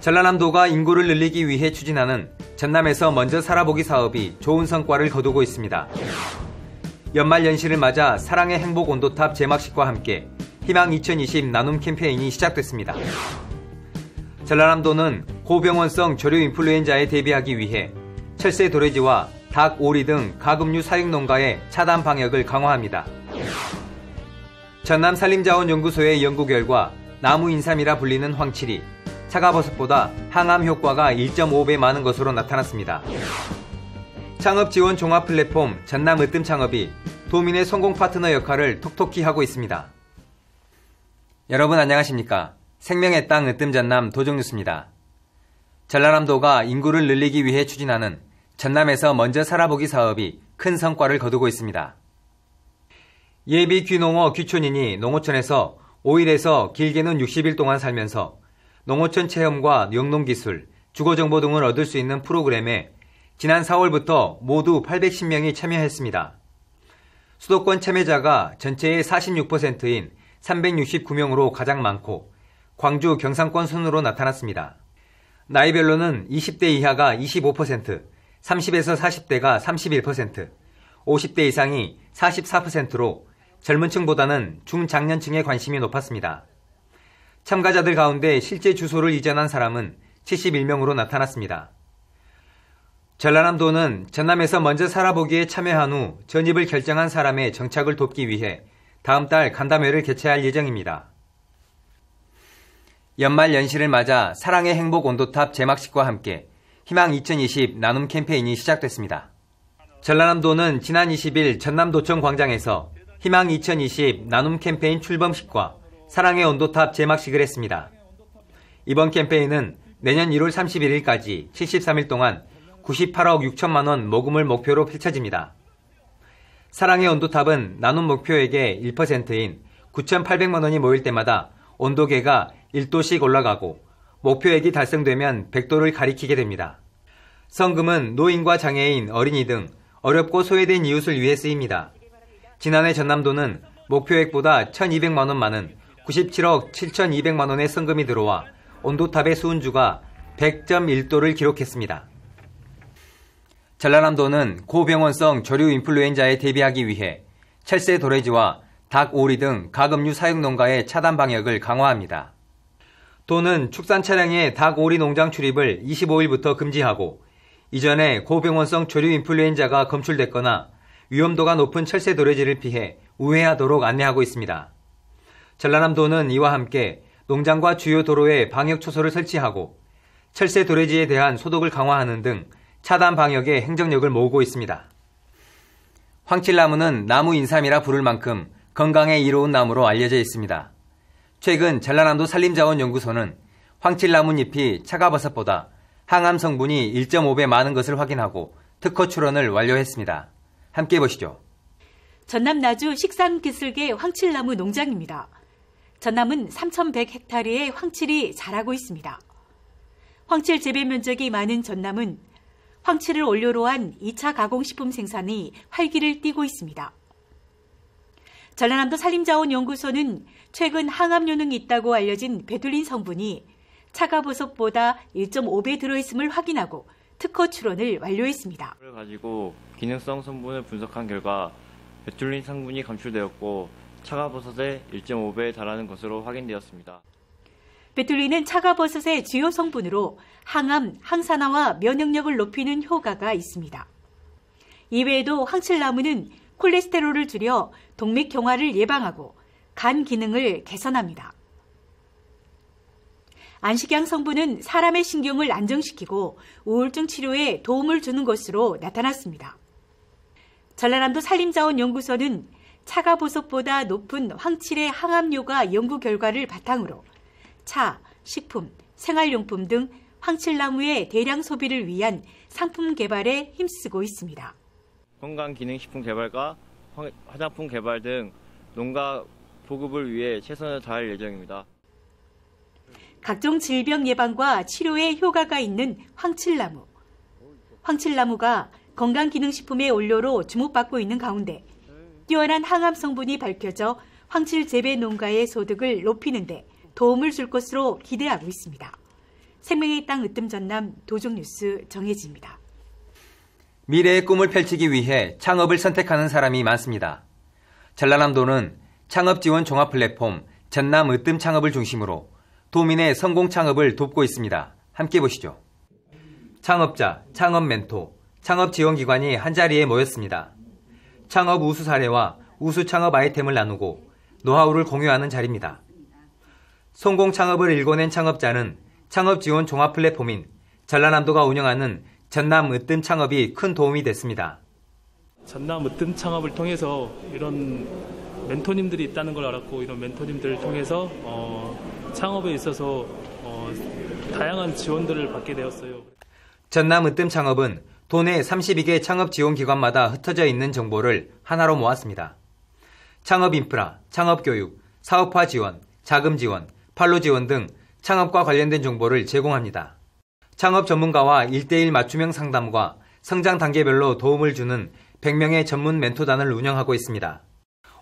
전라남도가 인구를 늘리기 위해 추진하는 전남에서 먼저 살아보기 사업이 좋은 성과를 거두고 있습니다. 연말 연시를 맞아 사랑의 행복 온도탑 제막식과 함께 희망 2020 나눔 캠페인이 시작됐습니다. 전라남도는 고병원성 조류 인플루엔자에 대비하기 위해 철새 도래지와 닭, 오리 등 가금류 사육 농가의 차단 방역을 강화합니다. 전남 산림자원연구소의 연구 결과 나무 인삼이라 불리는 황칠이 차가버섯보다 항암 효과가 1.5배 많은 것으로 나타났습니다. 창업 지원 종합 플랫폼 전남 으뜸 창업이 도민의 성공 파트너 역할을 톡톡히 하고 있습니다. 여러분 안녕하십니까? 생명의 땅 으뜸 전남 도정뉴스입니다. 전라남도가 인구를 늘리기 위해 추진하는 전남에서 먼저 살아보기 사업이 큰 성과를 거두고 있습니다. 예비 귀농어 귀촌인이 농어촌에서 5일에서 길게는 60일 동안 살면서 농어촌 체험과 영농기술, 주거정보 등을 얻을 수 있는 프로그램에 지난 4월부터 모두 810명이 참여했습니다. 수도권 참여자가 전체의 46%인 369명으로 가장 많고 광주 경상권 순으로 나타났습니다. 나이별로는 20대 이하가 25%, 30에서 40대가 31%, 50대 이상이 44%로 젊은 층보다는 중장년층의 관심이 높았습니다. 참가자들 가운데 실제 주소를 이전한 사람은 71명으로 나타났습니다. 전라남도는 전남에서 먼저 살아보기에 참여한 후 전입을 결정한 사람의 정착을 돕기 위해 다음 달 간담회를 개최할 예정입니다. 연말 연시를 맞아 사랑의 행복 온도탑 제막식과 함께 희망 2020 나눔 캠페인이 시작됐습니다. 전라남도는 지난 20일 전남도청 광장에서 희망 2020 나눔 캠페인 출범식과 사랑의 온도탑 제막식을 했습니다. 이번 캠페인은 내년 1월 31일까지 73일 동안 98억 6천만 원 모금을 목표로 펼쳐집니다. 사랑의 온도탑은 나눔 목표액의 1%인 9,800만 원이 모일 때마다 온도계가 1도씩 올라가고 목표액이 달성되면 100도를 가리키게 됩니다. 성금은 노인과 장애인, 어린이 등 어렵고 소외된 이웃을 위해 쓰입니다. 지난해 전남도는 목표액보다 1,200만 원 많은 97억 7,200만 원의 성금이 들어와 온도탑의 수은주가 100.1도를 기록했습니다. 전라남도는 고병원성 조류 인플루엔자에 대비하기 위해 철새 도래지와 닭, 오리 등 가금류 사육 농가의 차단 방역을 강화합니다. 도는 축산 차량의 닭, 오리 농장 출입을 25일부터 금지하고 이전에 고병원성 조류 인플루엔자가 검출됐거나 위험도가 높은 철새 도래지를 피해 우회하도록 안내하고 있습니다. 전라남도는 이와 함께 농장과 주요 도로에 방역 초소를 설치하고 철새 도래지에 대한 소독을 강화하는 등 차단 방역에 행정력을 모으고 있습니다. 황칠나무는 나무 인삼이라 부를 만큼 건강에 이로운 나무로 알려져 있습니다. 최근 전라남도 산림자원연구소는 황칠나무 잎이 차가버섯보다 항암 성분이 1.5배 많은 것을 확인하고 특허 출원을 완료했습니다. 함께 보시죠. 전남 나주 식상기슭의 황칠나무 농장입니다. 전남은 3,100헥타르의 황칠이 자라고 있습니다. 황칠 재배 면적이 많은 전남은 황칠을 원료로 한 2차 가공식품 생산이 활기를 띠고 있습니다. 전라남도 산림자원연구소는 최근 항암 효능이 있다고 알려진 베툴린 성분이 차가버섯보다 1.5배 들어있음을 확인하고 특허 출원을 완료했습니다. 를 가지고 기능성 성분을 분석한 결과 베툴린 성분이 감출되었고 차가버섯의 1.5배에 달하는 것으로 확인되었습니다. 베툴린은 차가버섯의 주요 성분으로 항암, 항산화와 면역력을 높이는 효과가 있습니다. 이외에도 황칠나무는 콜레스테롤을 줄여 동맥경화를 예방하고 간 기능을 개선합니다. 안식양 성분은 사람의 신경을 안정시키고 우울증 치료에 도움을 주는 것으로 나타났습니다. 전라남도 산림자원연구소는 차가버섯보다 높은 황칠의 항암효과 연구 결과를 바탕으로 차, 식품, 생활용품 등 황칠나무의 대량 소비를 위한 상품 개발에 힘쓰고 있습니다. 건강기능식품 개발과 화장품 개발 등 농가 보급을 위해 최선을 다할 예정입니다. 각종 질병 예방과 치료에 효과가 있는 황칠나무. 황칠나무가 건강기능식품의 원료로 주목받고 있는 가운데 뛰어난 항암 성분이 밝혀져 황칠 재배 농가의 소득을 높이는 데 도움을 줄 것으로 기대하고 있습니다. 생명의 땅 으뜸 전남 도종뉴스 정혜지입니다. 미래의 꿈을 펼치기 위해 창업을 선택하는 사람이 많습니다. 전라남도는 창업지원 종합플랫폼 전남 으뜸 창업을 중심으로 도민의 성공 창업을 돕고 있습니다. 함께 보시죠. 창업자, 창업 멘토, 창업 지원기관이 한자리에 모였습니다. 창업 우수 사례와 우수 창업 아이템을 나누고 노하우를 공유하는 자리입니다. 성공 창업을 일궈낸 창업자는 창업 지원 종합 플랫폼인 전라남도가 운영하는 전남 으뜸 창업이 큰 도움이 됐습니다. 전남 으뜸 창업을 통해서 이런 멘토님들이 있다는 걸 알았고, 이런 멘토님들을 통해서 창업에 있어서 다양한 지원들을 받게 되었어요. 전남 으뜸 창업은 도내 32개 창업 지원 기관마다 흩어져 있는 정보를 하나로 모았습니다. 창업 인프라, 창업 교육, 사업화 지원, 자금 지원, 판로 지원 등 창업과 관련된 정보를 제공합니다. 창업 전문가와 1:1 맞춤형 상담과 성장 단계별로 도움을 주는 100명의 전문 멘토단을 운영하고 있습니다.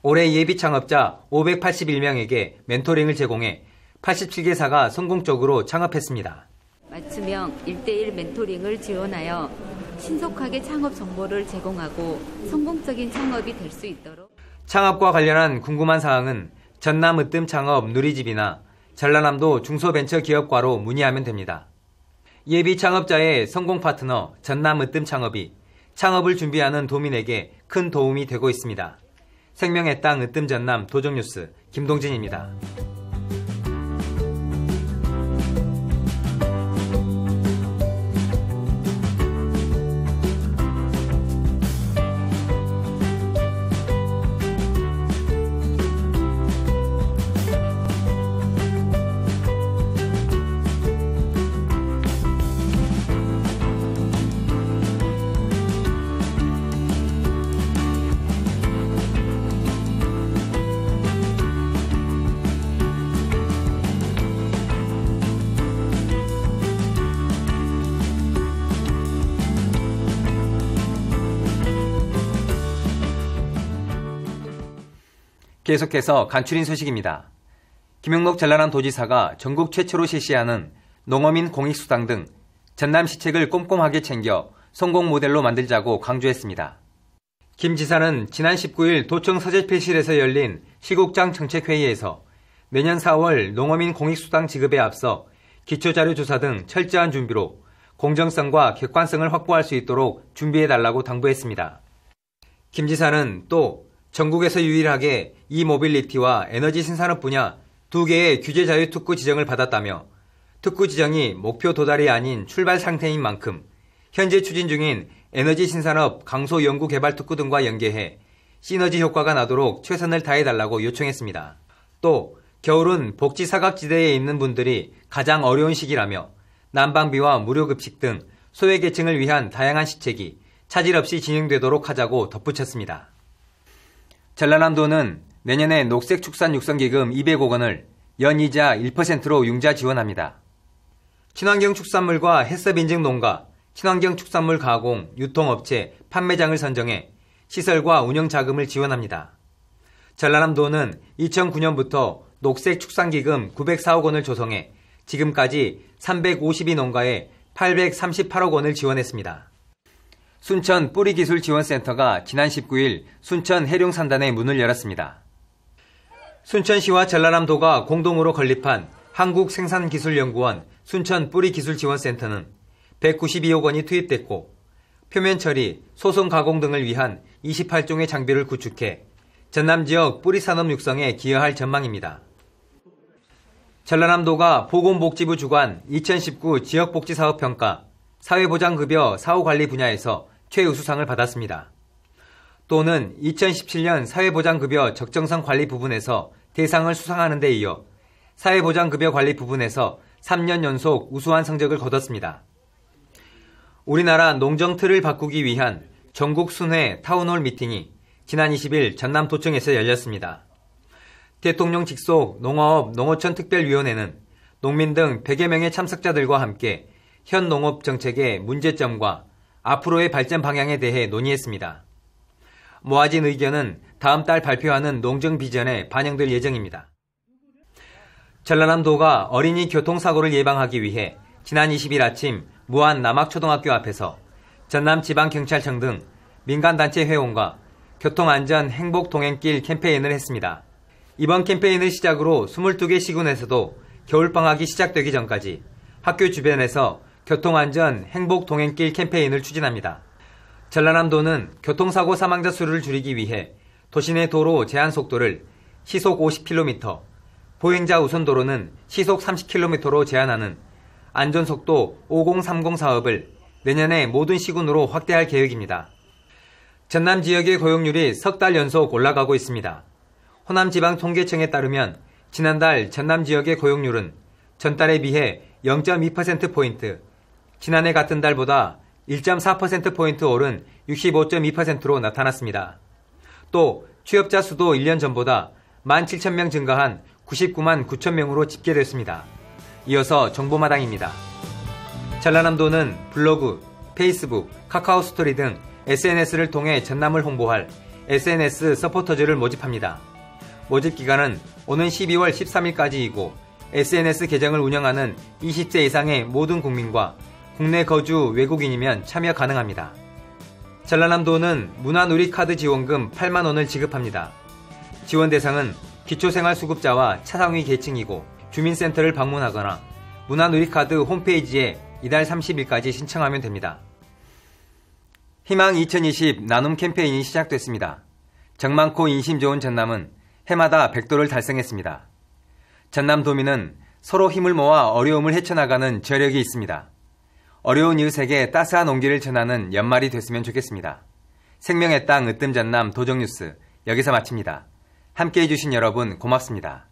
올해 예비 창업자 581명에게 멘토링을 제공해 87개사가 성공적으로 창업했습니다. 맞춤형 1:1 멘토링을 지원하여 신속하게 창업 정보를 제공하고 성공적인 창업이 될 수 있도록. 창업과 관련한 궁금한 사항은 전남 으뜸 창업 누리집이나 전라남도 중소벤처기업과로 문의하면 됩니다. 예비 창업자의 성공 파트너 전남 으뜸 창업이 창업을 준비하는 도민에게 큰 도움이 되고 있습니다. 생명의 땅 으뜸 전남 도종뉴스 김동진입니다. 계속해서 간추린 소식입니다. 김영록 전라남도지사가 전국 최초로 실시하는 농어민 공익수당 등 전남시책을 꼼꼼하게 챙겨 성공 모델로 만들자고 강조했습니다. 김 지사는 지난 19일 도청 서재필실에서 열린 시국장 정책회의에서 내년 4월 농어민 공익수당 지급에 앞서 기초자료조사 등 철저한 준비로 공정성과 객관성을 확보할 수 있도록 준비해달라고 당부했습니다. 김 지사는 또 전국에서 유일하게 이모빌리티와 에너지 신산업 분야 2개의 규제 자유 특구 지정을 받았다며 특구 지정이 목표 도달이 아닌 출발 상태인 만큼 현재 추진 중인 에너지 신산업 강소 연구 개발 특구 등과 연계해 시너지 효과가 나도록 최선을 다해달라고 요청했습니다. 또 겨울은 복지 사각지대에 있는 분들이 가장 어려운 시기라며 난방비와 무료급식 등 소외계층을 위한 다양한 시책이 차질 없이 진행되도록 하자고 덧붙였습니다. 전라남도는 내년에 녹색축산육성기금 200억 원을 연이자 1%로 융자 지원합니다. 친환경 축산물과 햇섭 인증 농가, 친환경 축산물 가공, 유통업체, 판매장을 선정해 시설과 운영 자금을 지원합니다. 전라남도는 2009년부터 녹색축산기금 904억 원을 조성해 지금까지 352농가에 838억 원을 지원했습니다. 순천 뿌리기술지원센터가 지난 19일 순천 해룡산단에 문을 열었습니다. 순천시와 전라남도가 공동으로 건립한 한국생산기술연구원 순천 뿌리기술지원센터는 192억 원이 투입됐고 표면 처리, 소송 가공 등을 위한 28종의 장비를 구축해 전남 지역 뿌리산업 육성에 기여할 전망입니다. 전라남도가 보건복지부 주관 2019 지역복지사업평가 사회보장급여 사후관리 분야에서 최우수상을 받았습니다. 또는 2017년 사회보장급여 적정성 관리 부분에서 대상을 수상하는 데 이어 사회보장급여 관리 부분에서 3년 연속 우수한 성적을 거뒀습니다. 우리나라 농정틀을 바꾸기 위한 전국 순회 타운홀 미팅이 지난 20일 전남도청에서 열렸습니다. 대통령 직속 농어업 농어촌 특별위원회는 농민 등 100여 명의 참석자들과 함께 현 농업 정책의 문제점과 앞으로의 발전 방향에 대해 논의했습니다. 모아진 의견은 다음 달 발표하는 농정 비전에 반영될 예정입니다. 전라남도가 어린이 교통사고를 예방하기 위해 지난 20일 아침 무안 남학초등학교 앞에서 전남지방경찰청 등 민간단체 회원과 교통안전 행복동행길 캠페인을 했습니다. 이번 캠페인을 시작으로 22개 시군에서도 겨울방학이 시작되기 전까지 학교 주변에서 교통안전 행복동행길 캠페인을 추진합니다. 전라남도는 교통사고 사망자 수를 줄이기 위해 도시내 도로 제한 속도를 시속 50km, 보행자 우선 도로는 시속 30km로 제한하는 안전속도 5030 사업을 내년에 모든 시군으로 확대할 계획입니다. 전남 지역의 고용률이 석 달 연속 올라가고 있습니다. 호남지방통계청에 따르면 지난달 전남 지역의 고용률은 전달에 비해 0.2%포인트, 지난해 같은 달보다 1.4%포인트 오른 65.2%로 나타났습니다. 또 취업자 수도 1년 전보다 17,000명 증가한 99만 9천명으로 집계됐습니다. 이어서 정보마당입니다. 전라남도는 블로그, 페이스북, 카카오 스토리 등 SNS를 통해 전남을 홍보할 SNS 서포터즈를 모집합니다. 모집 기간은 오는 12월 13일까지이고 SNS 계정을 운영하는 20세 이상의 모든 국민과 국내 거주 외국인이면 참여 가능합니다. 전라남도는 문화누리카드 지원금 8만 원을 지급합니다. 지원 대상은 기초생활수급자와 차상위 계층이고 주민센터를 방문하거나 문화누리카드 홈페이지에 이달 30일까지 신청하면 됩니다. 희망 2020 나눔 캠페인이 시작됐습니다. 정 많고 인심 좋은 전남은 해마다 100도를 달성했습니다. 전남도민은 서로 힘을 모아 어려움을 헤쳐나가는 저력이 있습니다. 어려운 이웃에게 따스한 온기를 전하는 연말이 됐으면 좋겠습니다. 생명의 땅 으뜸 전남 도정뉴스 여기서 마칩니다. 함께해 주신 여러분 고맙습니다.